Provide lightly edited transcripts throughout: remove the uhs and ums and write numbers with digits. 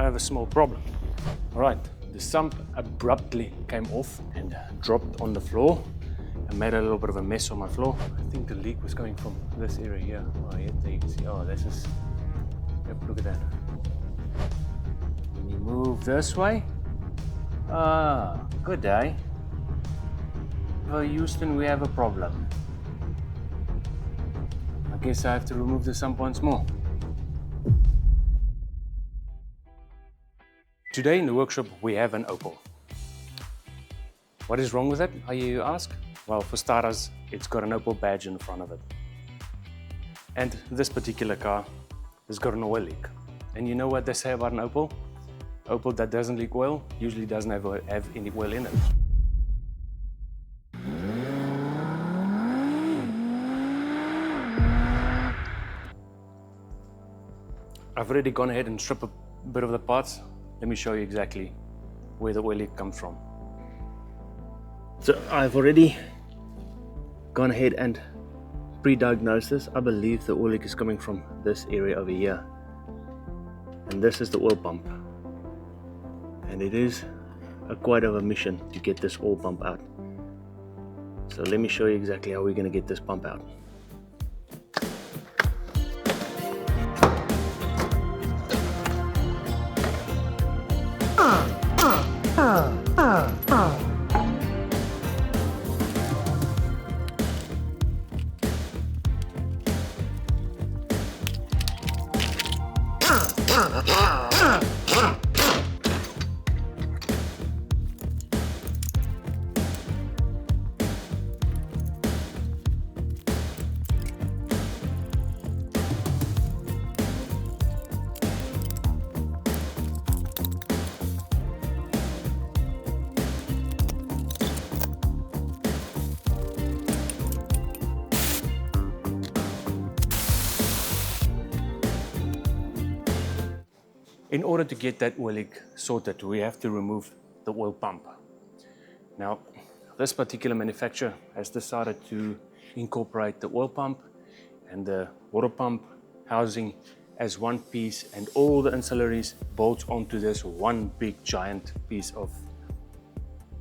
have a small problem. All right, the sump abruptly came off and dropped on the floor and made a little bit of a mess on my floor. I think the leak was coming from this area here. Oh, yeah, there you can see. Oh, this is, yep, look at that. When you move this way, good day. Well, Houston, we have a problem. I guess I have to remove the sump once more. Today in the workshop, we have an Opel. What is wrong with it, you ask? Well, for starters, it's got an Opel badge in front of it. And this particular car has got an oil leak. And you know what they say about an Opel? Opel that doesn't leak oil usually doesn't have any oil in it. I've already gone ahead and stripped a bit of the parts. Let me show you exactly where the oil leak comes from. So I've already gone ahead and pre-diagnosed this. I believe the oil leak is coming from this area over here. And this is the oil pump. And it is quite of a mission to get this oil pump out. So let me show you exactly how we're going to get this pump out. In order to get that oil leak sorted, we have to remove the oil pump. Now, this particular manufacturer has decided to incorporate the oil pump and the water pump housing as one piece, and all the ancillaries bolt onto this one big giant piece of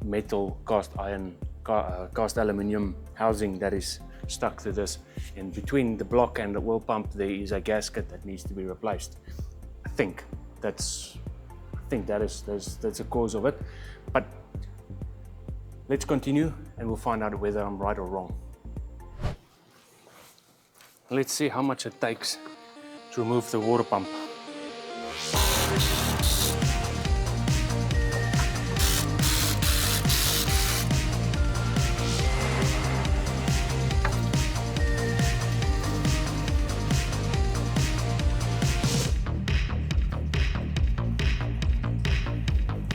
metal cast aluminium housing that is stuck to this. And between the block and the oil pump, there is a gasket that needs to be replaced. I think that's a cause of it, but let's continue and we'll find out whether I'm right or wrong. Let's see how much it takes to remove the water pump.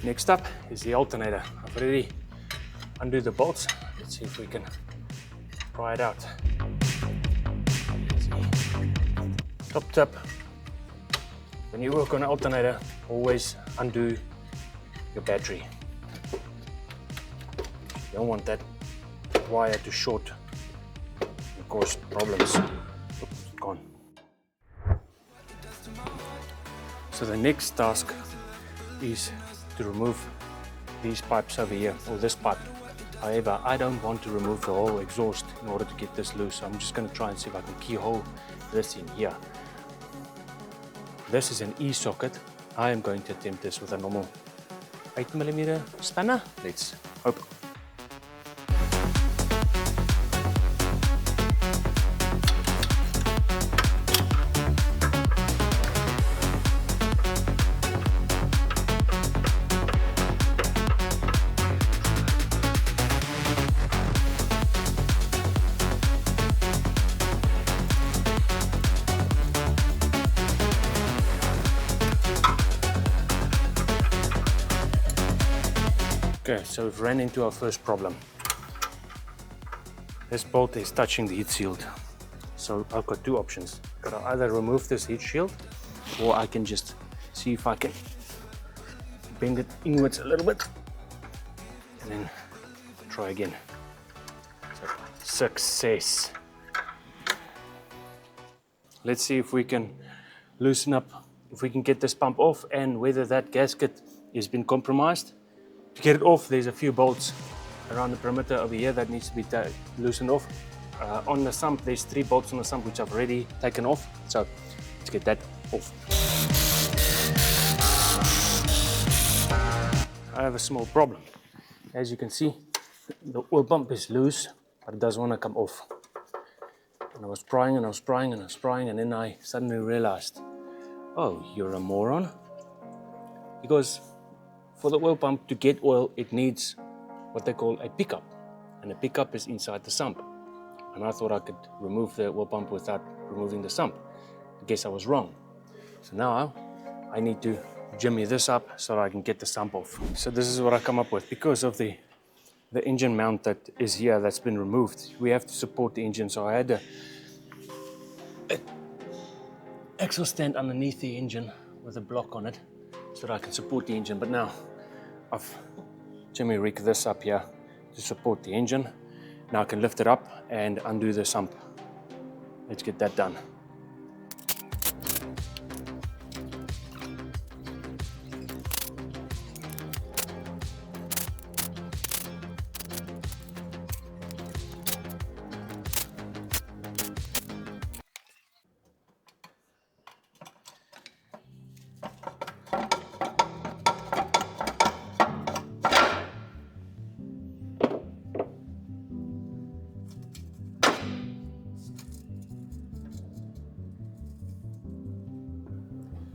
Next up is the alternator. I've already undone the bolts. Let's see if we can pry it out. Top tip, when you work on an alternator, always undo your battery. You don't want that wire to short and cause problems. Oops, gone. So the next task is to remove these pipes over here, or this pipe. However, I don't want to remove the whole exhaust in order to get this loose, so I'm just going to try and see if I can keyhole this in here. This is an E-socket. I am going to attempt this with a normal 8mm spanner. Let's hope. Okay, so we've ran into our first problem. This bolt is touching the heat shield. So I've got two options. I've got to either remove this heat shield, or I can just see if I can bend it inwards a little bit and then try again. So, success. Let's see if we can loosen up if we can get this pump off and whether that gasket has been compromised. To get it off, there's a few bolts around the perimeter over here that needs to be loosened off. On the sump, there's 3 bolts on the sump which I've already taken off. So let's get that off. I have a small problem. As you can see, the oil pump is loose, but it doesn't want to come off. And I was prying and I was prying and I was prying, and then I suddenly realized, oh, you're a moron. Because for the oil pump to get oil, it needs what they call a pickup. And the pickup is inside the sump. And I thought I could remove the oil pump without removing the sump. I guess I was wrong. So now I need to jimmy this up so that I can get the sump off. So this is what I come up with. Because of the engine mount that is here that's been removed, we have to support the engine. So I had a axle stand underneath the engine with a block on it so that I can support the engine. But now I've jimmy rigged this up here to support the engine. Now I can lift it up and undo the sump. Let's get that done.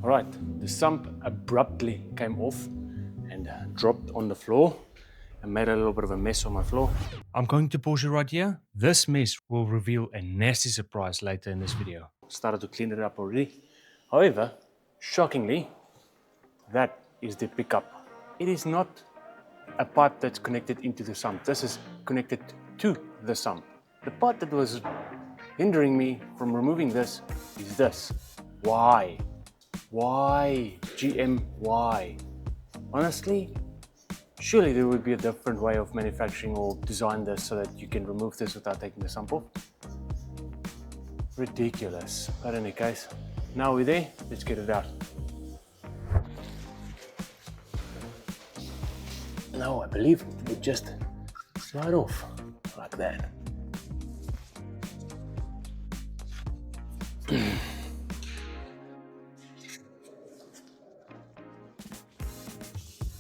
Alright, the sump abruptly came off and dropped on the floor and made a little bit of a mess on my floor. I'm going to pause you right here. This mess will reveal a nasty surprise later in this video. Started to clean it up already. However, shockingly, that is the pickup. It is not a pipe that's connected into the sump. This is connected to the sump. The part that was hindering me from removing this is this. Why? Why? GM, why? Honestly, surely there would be a different way of manufacturing or design this so that you can remove this without taking the sump off. Ridiculous. But in any case, now we're there, let's get it out. Now I believe it would just slide off like that.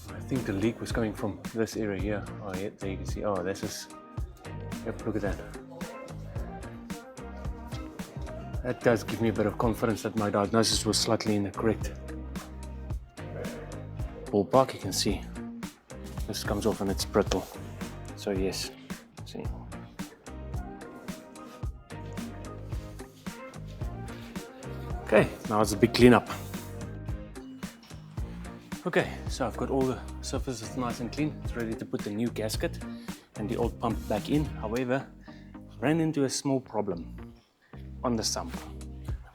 I think the leak was coming from this area here. Oh yeah, there you can see, oh this is, yep, look at that. That does give me a bit of confidence that my diagnosis was slightly incorrect. Ballpark, you can see, this comes off and it's brittle. So yes, see. Okay, now it's a big cleanup. Okay, so I've got all the surfaces nice and clean. It's ready to put the new gasket and the old pump back in. However, ran into a small problem on the sump.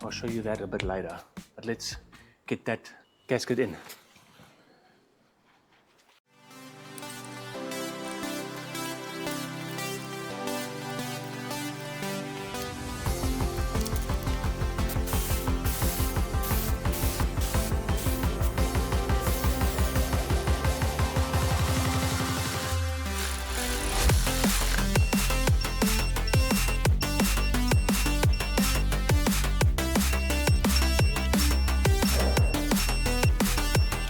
I'll show you that a bit later, but let's get that gasket in.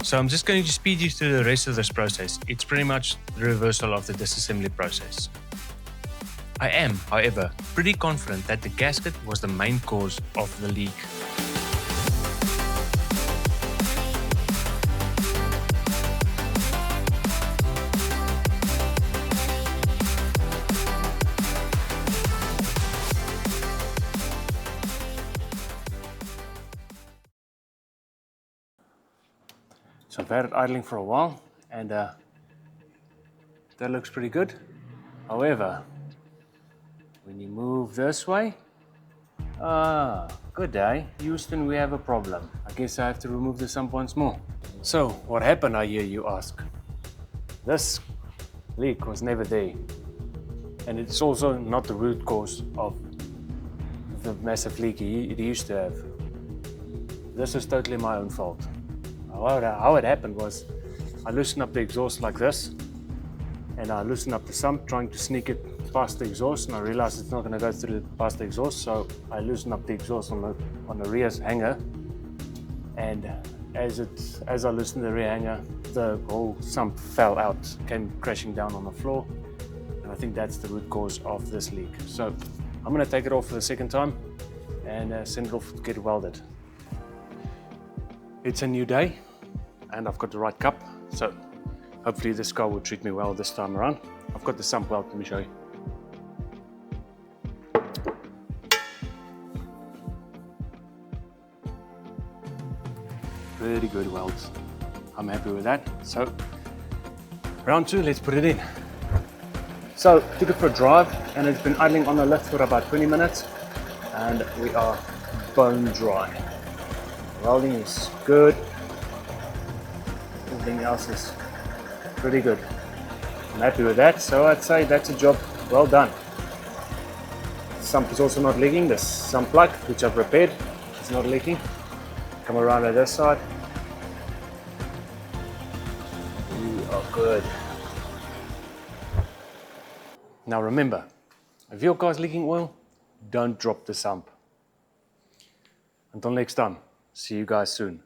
So I'm just going to speed you through the rest of this process. It's pretty much the reversal of the disassembly process. I am, however, pretty confident that the gasket was the main cause of the leak. So I've had it idling for a while and that looks pretty good. However, when you move this way, good day, Houston, we have a problem. I guess I have to remove the sump once more. So what happened, I hear you ask? This leak was never there. And it's also not the root cause of the massive leak it used to have. this is totally my own fault. How it happened was I loosened up the exhaust like this, and I loosened up the sump trying to sneak it past the exhaust, and I realized it's not going to go through past the exhaust, so I loosened up the exhaust on the rear hanger, and as I loosened the rear hanger, the whole sump fell out, came crashing down on the floor, and I think that's the root cause of this leak. So I'm going to take it off for the second time and send it off to get welded. It's a new day and I've got the right cup, so hopefully this car will treat me well this time around. I've got the sump weld, let me show you. Pretty good welds. I'm happy with that. So round two, let's put it in. So took it for a drive and it's been idling on the lift for about 20 minutes and we are bone dry. Welding is good. Everything else is pretty good. I'm happy with that, so I'd say that's a job well done. Sump is also not leaking. The sump plug, which I've repaired, is not leaking. Come around to this side. We are good. Now remember, if your car's leaking oil, don't drop the sump. Until next time, see you guys soon.